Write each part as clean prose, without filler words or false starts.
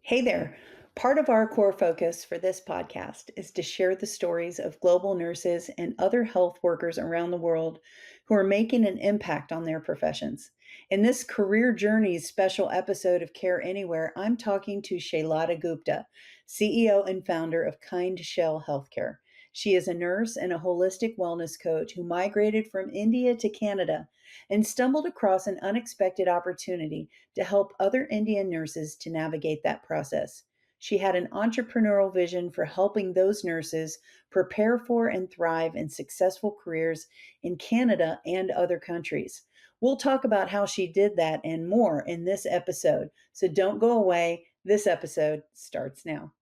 Hey there. Part of our core focus for this podcast is to share the stories of global nurses and other health workers around the world who are making an impact on their professions. In this Career Journeys special episode of Care Anywhere, I'm talking to Shailadi Gupta, CEO and founder of Kindshell Healthcare. She is a nurse and a holistic wellness coach who migrated from India to Canada and stumbled across an unexpected opportunity to help other Indian nurses to navigate that process. She had an entrepreneurial vision for helping those nurses prepare for and thrive in successful careers in Canada and other countries. We'll talk about how she did that and more in this episode. So don't go away. This episode starts now.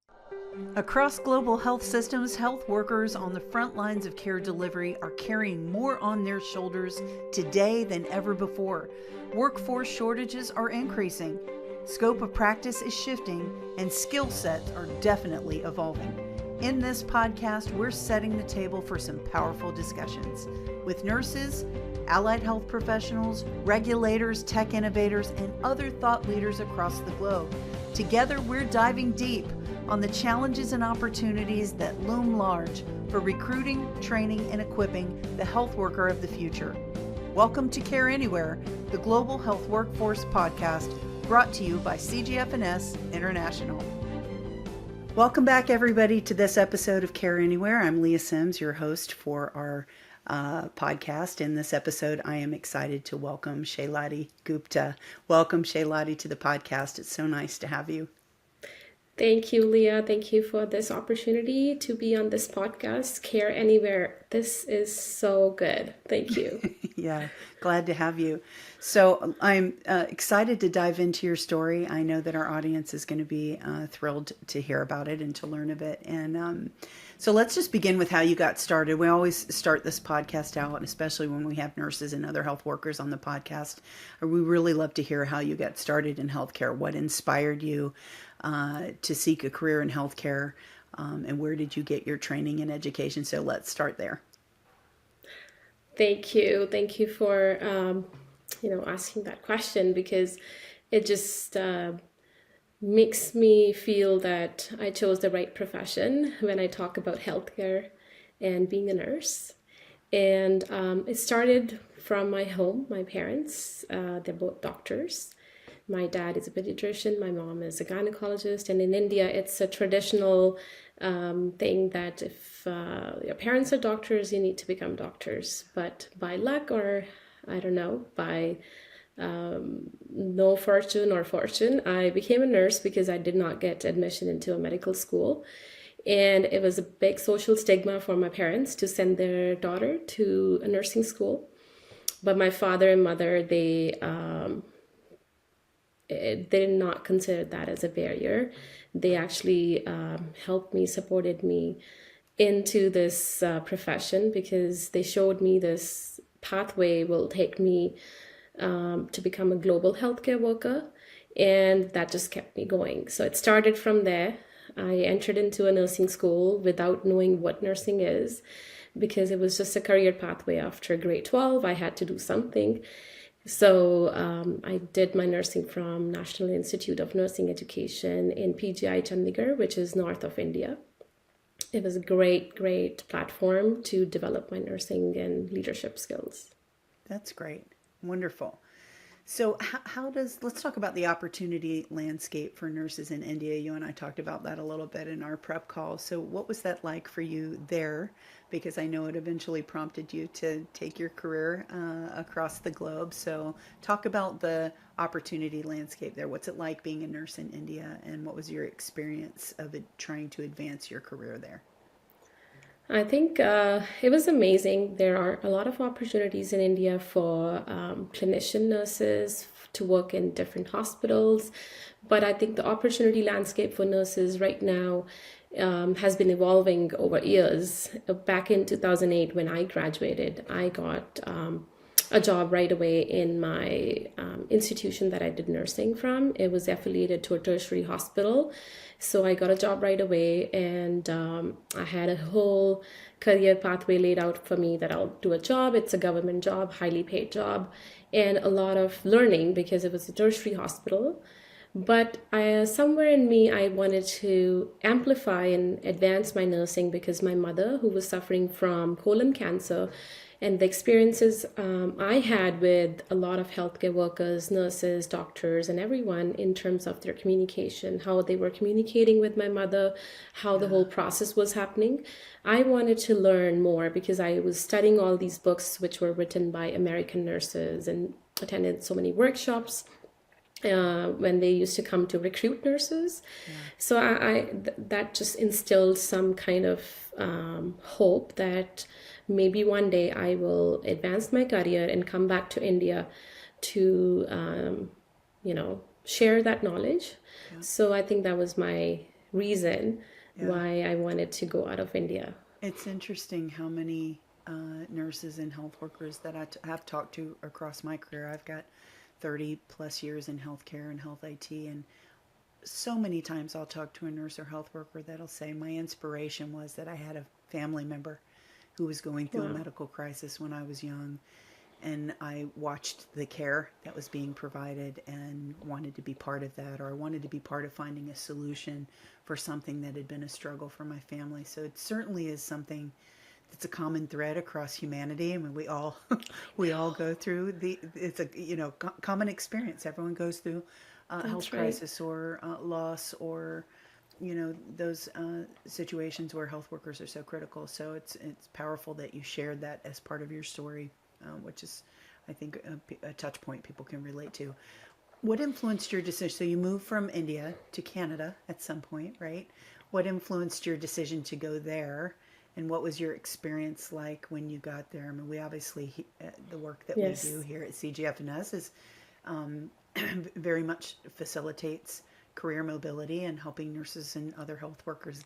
Across global health systems, health workers on the front lines of care delivery are carrying more on their shoulders today than ever before. Workforce shortages are increasing, scope of practice is shifting, and skill sets are definitely evolving. In this podcast, we're setting the table for some powerful discussions with nurses, allied health professionals, regulators, tech innovators, and other thought leaders across the globe. Together, we're diving deep on the challenges and opportunities that loom large for recruiting, training, and equipping the health worker of the future. Welcome to Care Anywhere, the Global Health Workforce Podcast, brought to you by CGF&S International. Welcome back, everybody, to this episode of Care Anywhere. I'm Lea Sims, your host for our podcast. In this episode, I am excited to welcome Shailadi Gupta. Welcome, Shailadi, to the podcast. It's so nice to have you. Thank you, Leah. Thank you for this opportunity to be on this podcast, Care Anywhere. This is so good. Thank you. Yeah, glad to have you. So I'm excited to dive into your story. I know that our audience is going to be thrilled to hear about it and to learn of it. And so let's just begin with how you got started. We always start this podcast out, especially when we have nurses and other health workers on the podcast. We really love to hear how you got started in healthcare. What inspired you to seek a career in healthcare, and where did you get your training and education? So let's start there. Thank you. Thank you for asking that question, because it just makes me feel that I chose the right profession when I talk about healthcare and being a nurse. And it started from my home. My parents, they're both doctors. My dad is a pediatrician, my mom is a gynecologist, and in India, it's a traditional thing that if your parents are doctors, you need to become doctors. But by luck, or I don't know, by no fortune or fortune, I became a nurse because I did not get admission into a medical school. And it was a big social stigma for my parents to send their daughter to a nursing school. But my father and mother, they did not consider that as a barrier. They actually helped me, supported me into this profession, because they showed me this pathway will take me to become a global healthcare worker. And that just kept me going. So it started from there. I entered into a nursing school without knowing what nursing is, because it was just a career pathway. After grade 12, I had to do something. So I did my nursing from National Institute of Nursing Education in PGI Chandigarh, which is north of India. It was a great, great platform to develop my nursing and leadership skills. That's great. Wonderful. So let's talk about the opportunity landscape for nurses in India. You and I talked about that a little bit in our prep call. So what was that like for you there? Because I know it eventually prompted you to take your career across the globe. So talk about the opportunity landscape there. What's it like being a nurse in India, and what was your experience of it trying to advance your career there? I think it was amazing. There are a lot of opportunities in India for clinician nurses to work in different hospitals. But I think the opportunity landscape for nurses right now has been evolving over years. Back in 2008, when I graduated, I got a job right away in my institution that I did nursing from. It was affiliated to a tertiary hospital. So I got a job right away, and I had a whole career pathway laid out for me that I'll do a job. It's a government job, highly paid job, and a lot of learning because it was a tertiary hospital. But somewhere in me, I wanted to amplify and advance my nursing because my mother, who was suffering from colon cancer, and the experiences I had with a lot of healthcare workers, nurses, doctors, and everyone in terms of their communication, how they were communicating with my mother, how the whole process was happening. I wanted to learn more because I was studying all these books which were written by American nurses and attended so many workshops when they used to come to recruit nurses. So that just instilled some kind of hope that maybe one day I will advance my career and come back to India to, share that knowledge. So I think that was my reason why I wanted to go out of India. It's interesting how many nurses and health workers that have talked to across my career. I've got 30 plus years in healthcare and health IT, and so many times I'll talk to a nurse or health worker that'll say, my inspiration was that I had a family member who was going through a Wow. medical crisis when I was young, and I watched the care that was being provided and wanted to be part of that, or I wanted to be part of finding a solution for something that had been a struggle for my family. So it certainly is something that's a common thread across humanity. I mean, we all we all go through the it's a common experience. Everyone goes through a health That's right. crisis or loss, or those situations where health workers are so critical. So it's powerful that you shared that as part of your story, which is, I think, a touch point people can relate to. What influenced your decision? So you moved from India to Canada at some point, right? What influenced your decision to go there? And what was your experience like when you got there? I mean, we obviously, the work that we do Yes. here at CGFNS is very much facilitates career mobility and helping nurses and other health workers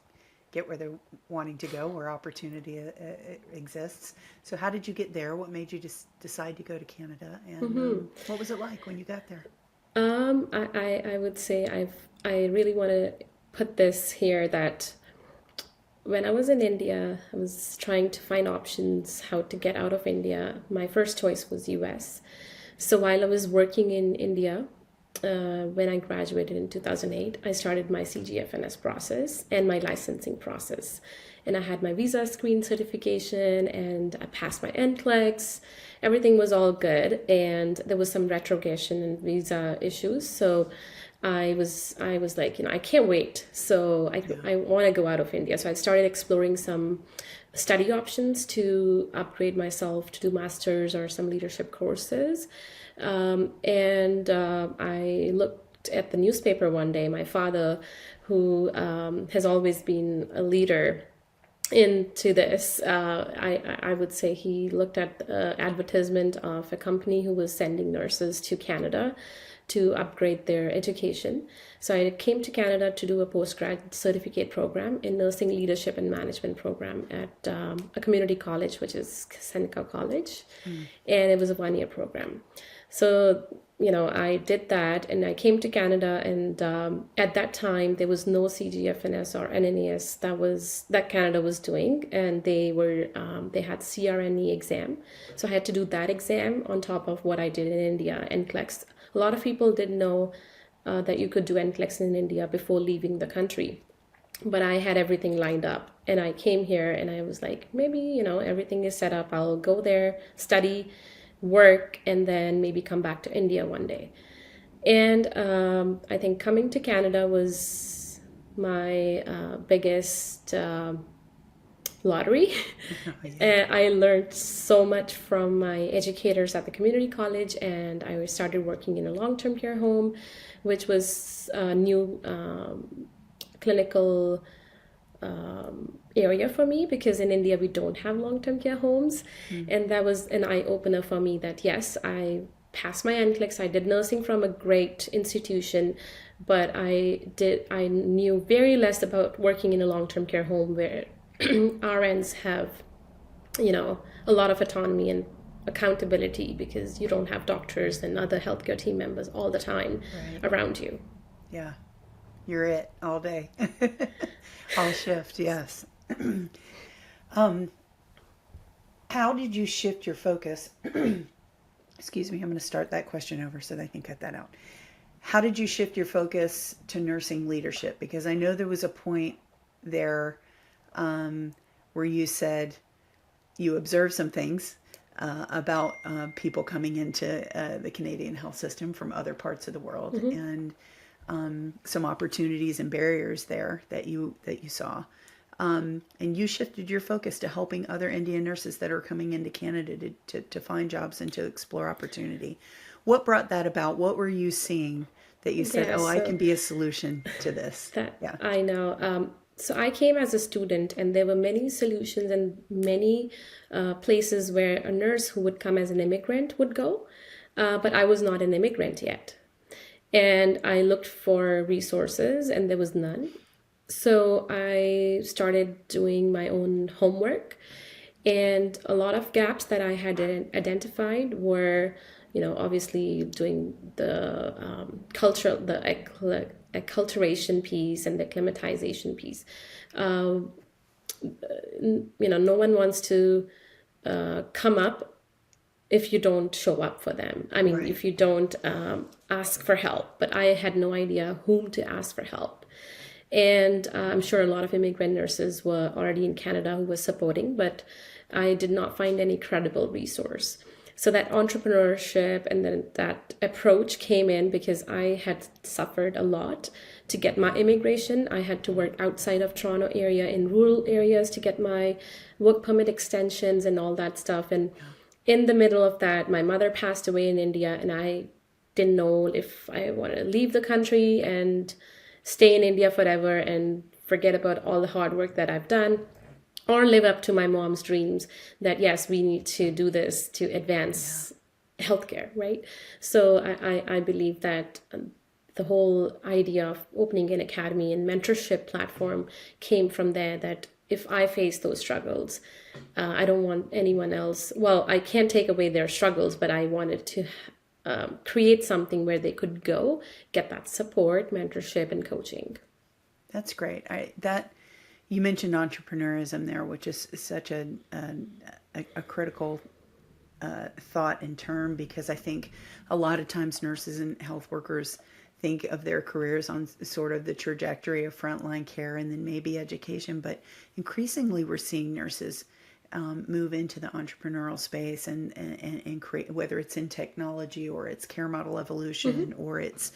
get where they're wanting to go, where opportunity exists. So, how did you get there? What made you just decide to go to Canada? And what was it like when you got there? I would say I really want to put this here that when I was in India, I was trying to find options how to get out of India. My first choice was US. So while I was working in India, when I graduated in 2008, I started my CGFNS process and my licensing process. And I had my visa screen certification and I passed my NCLEX. Everything was all good. And there was some retrogression and visa issues. So I was like, I can't wait. So Yeah. I want to go out of India. So I started exploring some study options to upgrade myself to do masters or some leadership courses. And I looked at the newspaper one day. My father, who has always been a leader into this, I would say he looked at the advertisement of a company who was sending nurses to Canada to upgrade their education. So I came to Canada to do a postgrad certificate program in nursing leadership and management program at a community college, which is Seneca College, Mm. and it was a 1 year program. So I did that, and I came to Canada, and at that time there was no CGFNS or NNES that Canada was doing, and they had CRNE exam, so I had to do that exam on top of what I did in India, NCLEX. A lot of people didn't know that you could do NCLEX in India before leaving the country, but I had everything lined up, and I came here and I was like, maybe everything is set up. I'll go there, study, work, and then maybe come back to India one day. And I think coming to Canada was my biggest lottery. Yeah. And I learned so much from my educators at the community college, and I started working in a long-term care home, which was a new clinical area for me because in India we don't have long-term care homes, Mm. and that was an eye-opener for me that yes, I passed my NCLEX, I did nursing from a great institution, but I knew very less about working in a long-term care home where RNs have a lot of autonomy and accountability because you don't have doctors and other healthcare team members all the time Right. around you. Yeah. You're it all day. All shift. Yes. um, how did you shift your focus? Excuse me. I'm going to start that question over so that I can cut that out. how did you shift your focus to nursing leadership? Because I know there was a point there where you said you observed some things about people coming into the Canadian health system from other parts of the world, Mm-hmm. and some opportunities and barriers there that you saw. And you shifted your focus to helping other Indian nurses that are coming into Canada to find jobs and to explore opportunity. What brought that about? What were you seeing that you said, Yeah, oh, I so can be a solution to this? that Yeah. I know. So I came as a student, and there were many solutions and many places where a nurse who would come as an immigrant would go, but I was not an immigrant yet. And I looked for resources, and there was none. So I started doing my own homework, and a lot of gaps that I had identified were, obviously doing the acculturation piece and the acclimatization piece. No one wants to come up if you don't show up for them. I mean, Right. if you don't ask for help. But I had no idea whom to ask for help. And I'm sure a lot of immigrant nurses were already in Canada who were supporting, but I did not find any credible resource. So that entrepreneurship and then that approach came in because I had suffered a lot to get my immigration. I had to work outside of Toronto area in rural areas to get my work permit extensions and all that stuff. And in the middle of that, my mother passed away in India, and I didn't know if I wanted to leave the country and stay in India forever and forget about all the hard work that I've done, or live up to my mom's dreams that yes, we need to do this to Yeah. advance healthcare, right? So I believe that the whole idea of opening an academy and mentorship platform came from there, that if I face those struggles, I don't want anyone else. Well, I can't take away their struggles, but I wanted to create something where they could go get that support, mentorship, and coaching. That's great. That you mentioned entrepreneurism there, which is such a critical thought and term, because I think a lot of times nurses and health workers think of their careers on sort of the trajectory of frontline care and then maybe education, but increasingly we're seeing nurses move into the entrepreneurial space and create, whether it's in technology or it's care model evolution Mm-hmm. or it's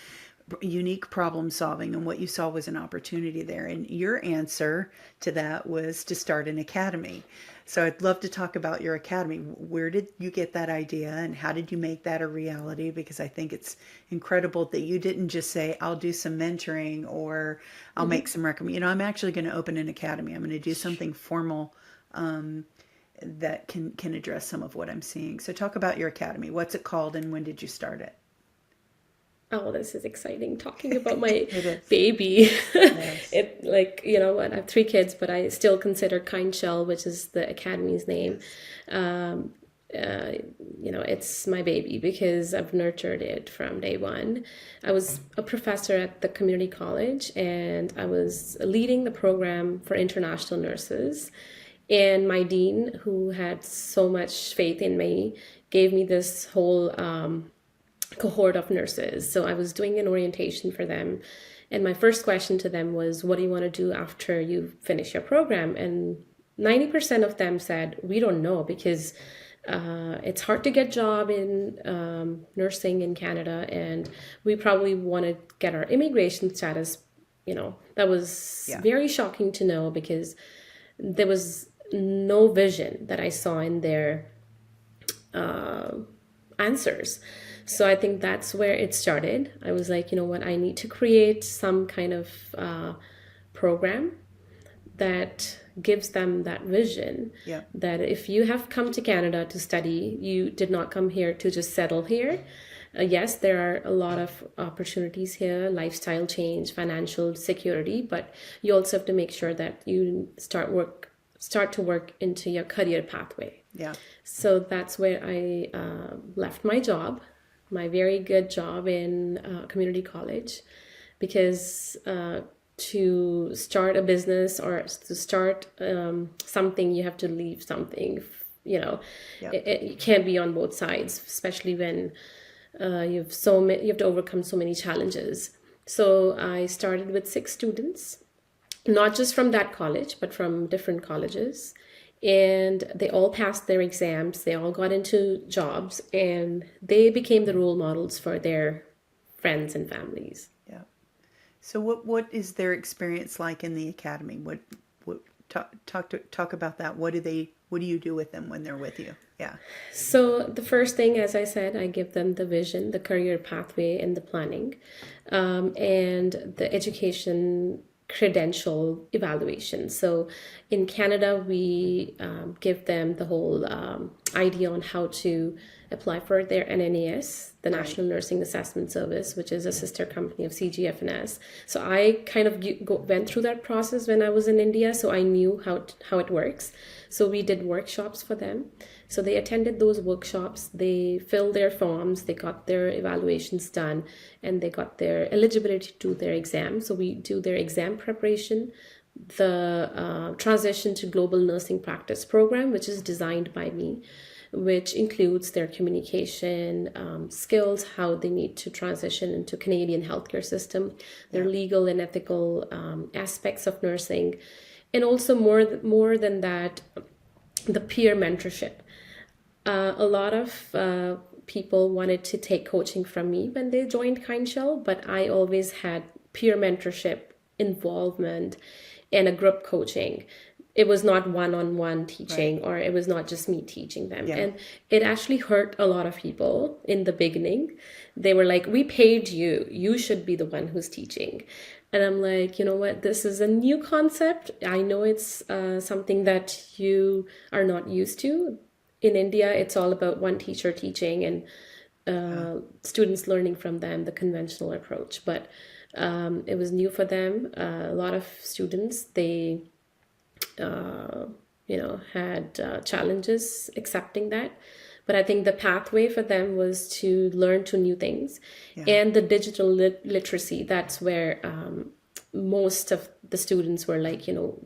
unique problem solving. And what you saw was an opportunity there, and your answer to that was to start an academy. So I'd love to talk about your academy. Where did you get that idea and how did you make that a reality? Because I think it's incredible that you didn't just say, I'll do some mentoring or I'll make Mm-hmm. some recommend. I'm actually going to open an academy. I'm going to do something formal that can address some of what I'm seeing. So talk about your academy. What's it called and when did you start it? Oh, this is exciting talking about my It is. baby. Yes. It, like, what, I have three kids, but I still consider Kindshell, which is the academy's name. Yes. Um, uh, it's my baby because I've nurtured it from day one. I was a professor at the community college, and I was leading the program for international nurses. And my dean, who had so much faith in me, gave me this whole cohort of nurses. So I was doing an orientation for them. And my first question to them was, what do you want to do after you finish your program? And 90% of them said, we don't know, because it's hard to get job in nursing in Canada, and we probably want to get our immigration status. That was Yeah. very shocking to know, because there was no vision that I saw in their answers. So I think that's where it started. I was like, you know what, I need to create some kind of program that gives them that vision, Yeah. that if you have come to Canada to study, you did not come here to just settle here. Yes, there are a lot of opportunities here, lifestyle change, financial security, but you also have to make sure that you start to work into your career pathway. Yeah. So that's where I left my job, my very good job in community college, because to start a business or to start something, you have to leave something. You know, Yeah. it can't be on both sides, especially when You have to overcome so many challenges. So I started with 6 students, not just from that college, but from different colleges. And they all passed their exams, they all got into jobs, and they became the role models for their friends and families. Yeah. So what is their experience like in the academy? What talk about that. What do you do with them when they're with you? Yeah. So, the first thing, as I said, I give them the vision, the career pathway, and the planning, and the education credential evaluation. So, in Canada, we give them the whole idea on how to apply for their NNAS, the Right. National Nursing Assessment Service, which is a sister company of CGFNS. So I kind of went through that process when I was in India, so I knew how it works. So we did workshops for them. So they attended those workshops, they filled their forms, they got their evaluations done, and they got their eligibility to do their exam. So we do their exam preparation, the transition to global nursing practice program, which is designed by me, which includes their communication skills, how they need to transition into Canadian healthcare system, their Yeah. legal and ethical aspects of nursing, and also more than that, the peer mentorship. A lot of people wanted to take coaching from me when they joined Kindshell, but I always had peer mentorship involvement and a group coaching. It was not one-on-one Right. teaching, or it was not just me teaching them. Yeah. And it actually hurt a lot of people in the beginning. They were like, we paid you, you should be the one who's teaching. And I'm like, you know what, this is a new concept. I know it's something that you are not used to. In India, it's all about one teacher teaching and Yeah. students learning from them, the conventional approach. But it was new for them. A lot of students, they had challenges accepting that. But I think the pathway for them was to learn two new things, Yeah. and the digital literacy. That's where most of the students were like,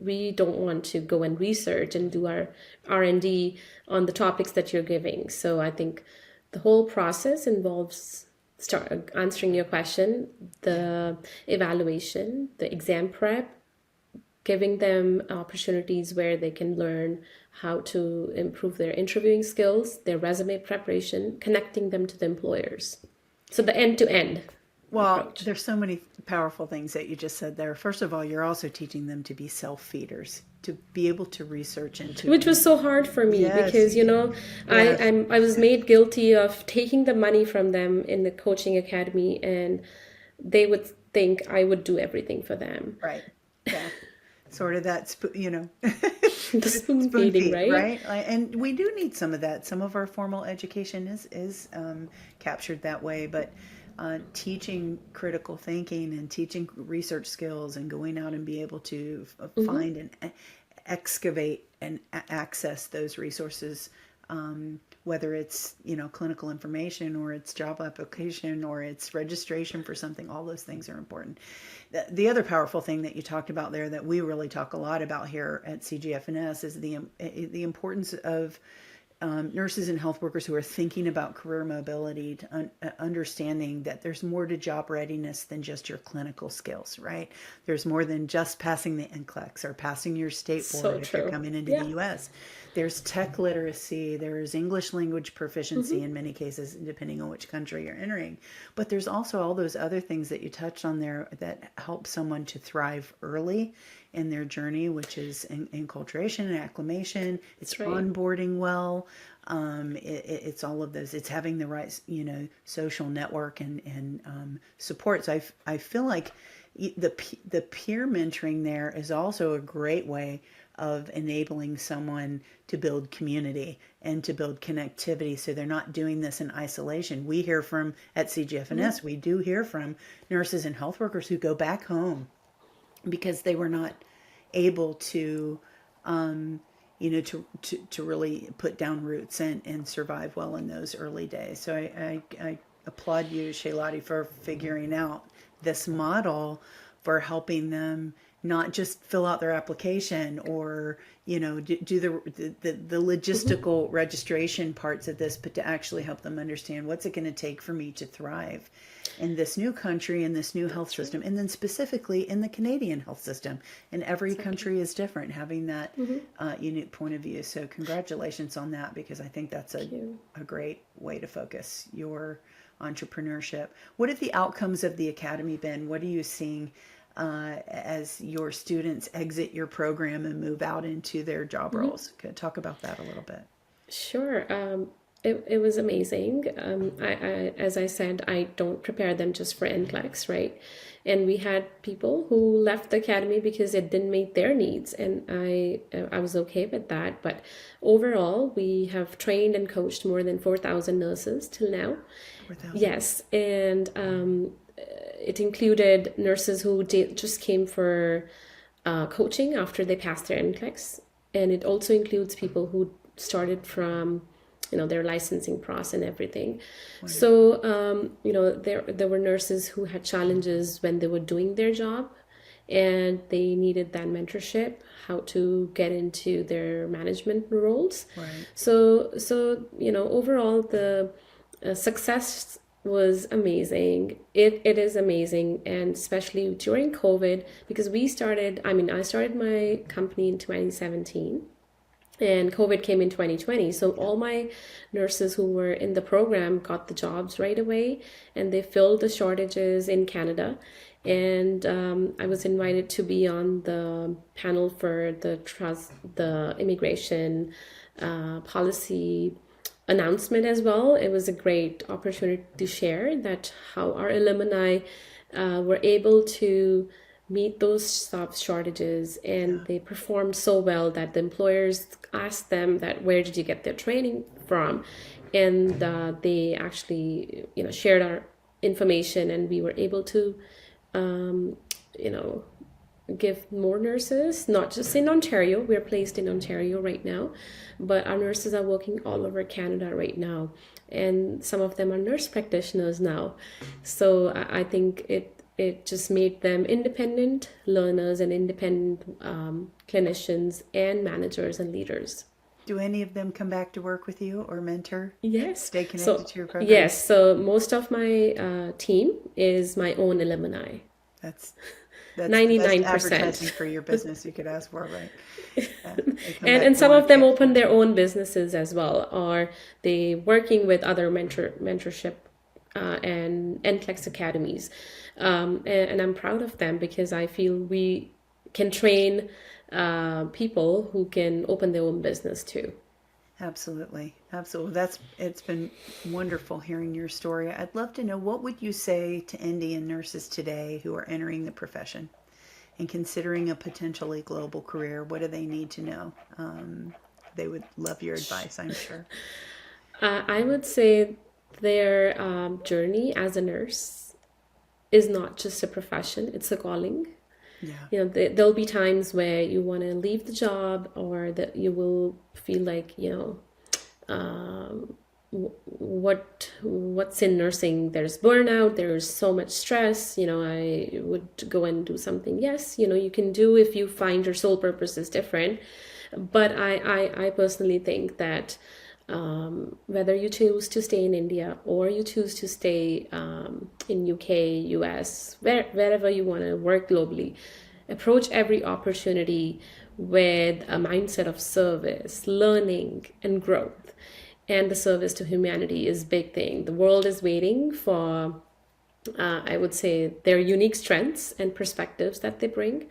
we don't want to go and research and do our R&D on the topics that you're giving. So I think the whole process involves start answering your question, Yeah. the evaluation, the exam prep, giving them opportunities where they can learn how to improve their interviewing skills, their resume preparation, connecting them to the employers. So the end-to-end Well, approach, there's so many powerful things that you just said there. First of all, you're also teaching them to be self-feeders, to be able to research and which was so hard for me yes, because I yes, I was made guilty of taking the money from them in the coaching academy, and they would think I would do everything for them. right. Yeah. Sort of that, The spoon spoon feeding, feed, right? right? And we do need some of that. Some of our formal education is captured that way, but teaching critical thinking and teaching research skills and going out and be able to find and excavate and access those resources, whether it's clinical information or it's job application or it's registration for something. All those things are important. The other powerful thing that you talked about there that we really talk a lot about here at CGFNS is the importance of nurses and health workers who are thinking about career mobility, to understanding that there's more to job readiness than just your clinical skills, right? There's more than just passing the NCLEX or passing your state So board if you're true. coming into the Yeah. US. There's tech literacy, there's English language proficiency in many cases, depending on which country you're entering. But there's also all those other things that you touched on there that help someone to thrive early in their journey, which is enculturation and acclimation. It's That's right. onboarding well. It's all of those. It's having the right, social network and support. So I feel like the peer mentoring there is also a great way of enabling someone to build community and to build connectivity, so they're not doing this in isolation. We hear from at CGFNS, we do hear from nurses and health workers who go back home because they were not able to to really put down roots and survive well in those early days. So I applaud you, Shailadi, for figuring out this model for helping them not just fill out their application or do the logistical registration parts of this, but to actually help them understand what's it going to take for me to thrive in this new country, in this new health system, and then specifically in the Canadian health system. And every country is different, having that unique point of view. So congratulations on that, because I think that's a great way to focus your entrepreneurship. What have the outcomes of the academy been? What are you seeing as your students exit your program and move out into their job roles? Could talk about that a little bit. Sure. It was amazing. As I said, I don't prepare them just for NCLEX, right? And we had people who left the academy because it didn't meet their needs, and I was okay with that. But overall, we have trained and coached more than 4,000 nurses till now. 4,000. Yes, and it included nurses who just came for coaching after they passed their NCLEX, and it also includes people who started from their licensing process and everything. Wonderful. So there were nurses who had challenges when they were doing their job, and they needed that mentorship, how to get into their management roles. Right. So overall the success was amazing. It is amazing, and especially during COVID, because I started my company in 2017, and COVID came in 2020. So all my nurses who were in the program got the jobs right away, and they filled the shortages in Canada. And I was invited to be on the panel for the immigration policy announcement as well. It was a great opportunity to share that how our alumni were able to meet those staff shortages, and they performed so well that the employers asked them that where did you get their training from, and they actually shared our information, and we were able to give more nurses, not just in Ontario. We're placed in Ontario right now, but our nurses are working all over Canada right now, and some of them are nurse practitioners now. So I think it just made them independent learners and independent clinicians and managers and leaders. Do any of them come back to work with you or mentor? Yes. Stay connected to your program? Yes. So most of my team is my own alumni. That's 99%. Advertising for your business you could ask for, right? And some of them open their own businesses as well, or they working with other mentorship and NCLEX academies. And I'm proud of them, because I feel we can train people who can open their own business too. Absolutely. It's been wonderful hearing your story. I'd love to know, what would you say to Indian nurses today who are entering the profession and considering a potentially global career? What do they need to know? They would love your advice, I'm sure. I would say their journey as a nurse is not just a profession, it's a calling. Yeah. There'll be times where you want to leave the job, or that you will feel like, what's in nursing? There's burnout, there's so much stress. I would go and do something. Yes, you can do if you find your soul purpose is different. But I personally think that whether you choose to stay in India or you choose to stay in UK, US, wherever you want to work globally, approach every opportunity with a mindset of service, learning, and growth. And the service to humanity is a big thing. The world is waiting for, I would say, their unique strengths and perspectives that they bring.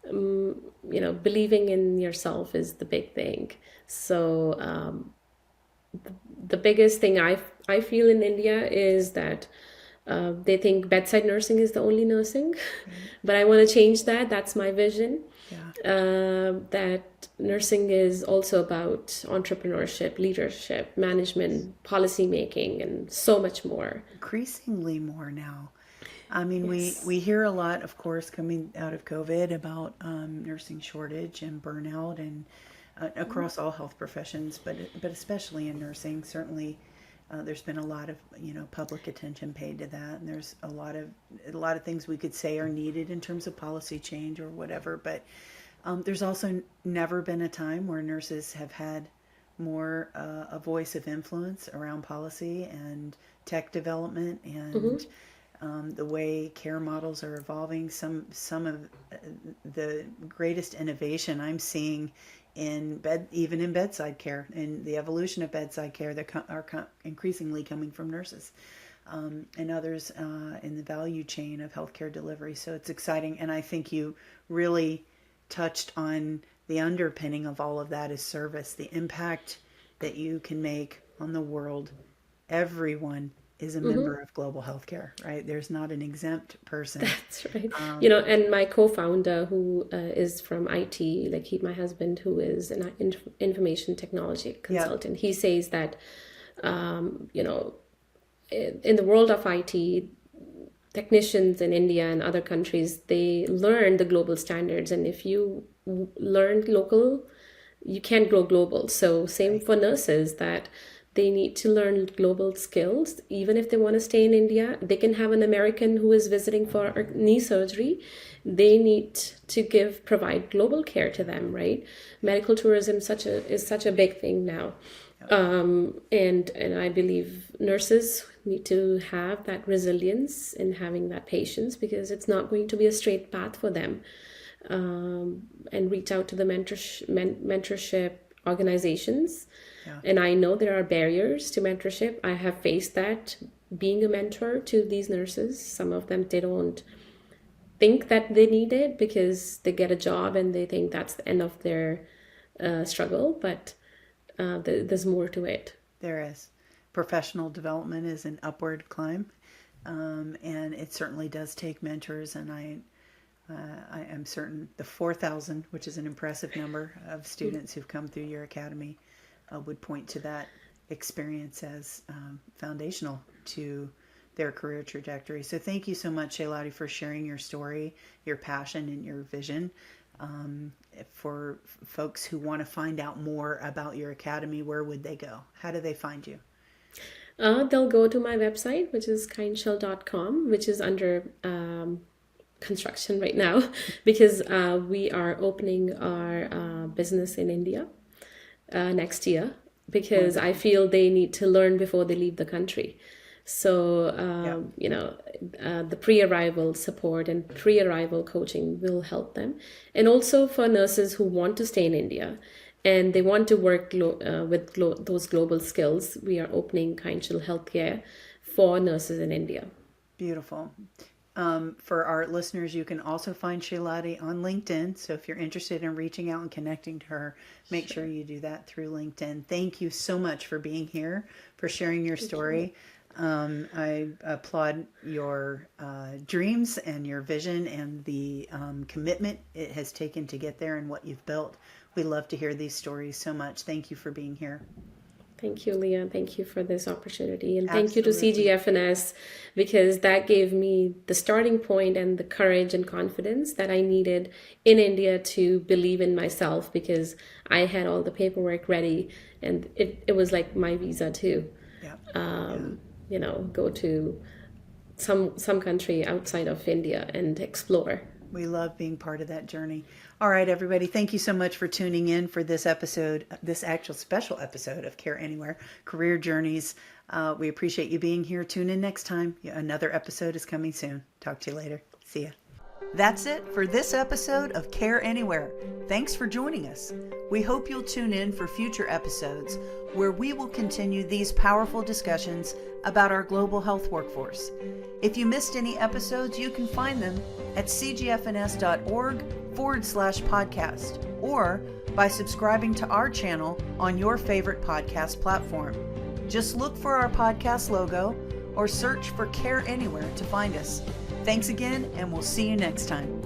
Believing in yourself is the big thing. So the biggest thing I feel in India is that they think bedside nursing is the only nursing, but I want to change that. That's my vision. Yeah. That nursing is also about entrepreneurship, leadership, management, policy making, and so much more. Increasingly more now. I mean, Yes. we hear a lot, of course, coming out of COVID about nursing shortage and burnout, and across all health professions, but especially in nursing. Certainly, There's been a lot of public attention paid to that, and there's a lot of things we could say are needed in terms of policy change or whatever. But there's also never been a time where nurses have had more a voice of influence around policy and tech development and the way care models are evolving. Some of the greatest innovation I'm seeing even in bedside care, in the evolution of bedside care, that are increasingly coming from nurses and others in the value chain of healthcare delivery. So it's exciting, and I think you really touched on the underpinning of all of that is service, the impact that you can make on the world. Everyone is a member of global healthcare, right? There's not an exempt person. That's right. And my co-founder who is from IT, like my husband who is an information technology consultant, he says that, in the world of IT, technicians in India and other countries, they learn the global standards. And if you learn local, you can't grow global. So same for nurses, that they need to learn global skills. Even if they want to stay in India, they can have an American who is visiting for a knee surgery. They need to provide global care to them, right? Medical tourism is such a big thing now. And I believe nurses need to have that resilience in having that patience, because it's not going to be a straight path for them. And reach out to the mentorship organizations. Yeah. And I know there are barriers to mentorship. I have faced that being a mentor to these nurses. Some of them, they don't think that they need it because they get a job and they think that's the end of their struggle. But there's more to it. There is. Professional development is an upward climb. And it certainly does take mentors. And I am certain the 4,000, which is an impressive number of students who've come through your academy, would point to that experience as foundational to their career trajectory. So thank you so much, Shailadi, for sharing your story, your passion, and your vision. For folks who want to find out more about your academy, where would they go? How do they find you? They'll go to my website, which is kindshell.com, which is under construction right now, because we are opening our business in India next year, because I feel they need to learn before they leave the country. So, the pre-arrival support and pre-arrival coaching will help them. And also for nurses who want to stay in India and they want to work with those global skills, we are opening Kindshell Healthcare for nurses in India. Beautiful. For our listeners, you can also find Shailadi on LinkedIn. So if you're interested in reaching out and connecting to her, make sure you do that through LinkedIn. Thank you so much for being here, for sharing your story. I applaud your dreams and your vision and the commitment it has taken to get there and what you've built. We love to hear these stories so much. Thank you for being here. Thank you, Leah. Thank you for this opportunity. And thank you to CGFNS, because that gave me the starting point and the courage and confidence that I needed in India to believe in myself, because I had all the paperwork ready and it was like my visa too. Go to some country outside of India and explore. We love being part of that journey. All right, everybody. Thank you so much for tuning in for this episode, this actual special episode of Care Anywhere, Career Journeys. We appreciate you being here. Tune in next time. Another episode is coming soon. Talk to you later. See ya. That's it for this episode of Care Anywhere. Thanks for joining us. We hope you'll tune in for future episodes where we will continue these powerful discussions about our global health workforce. If you missed any episodes, you can find them at cgfns.org/podcast or by subscribing to our channel on your favorite podcast platform. Just look for our podcast logo or search for Care Anywhere to find us. Thanks again, and we'll see you next time.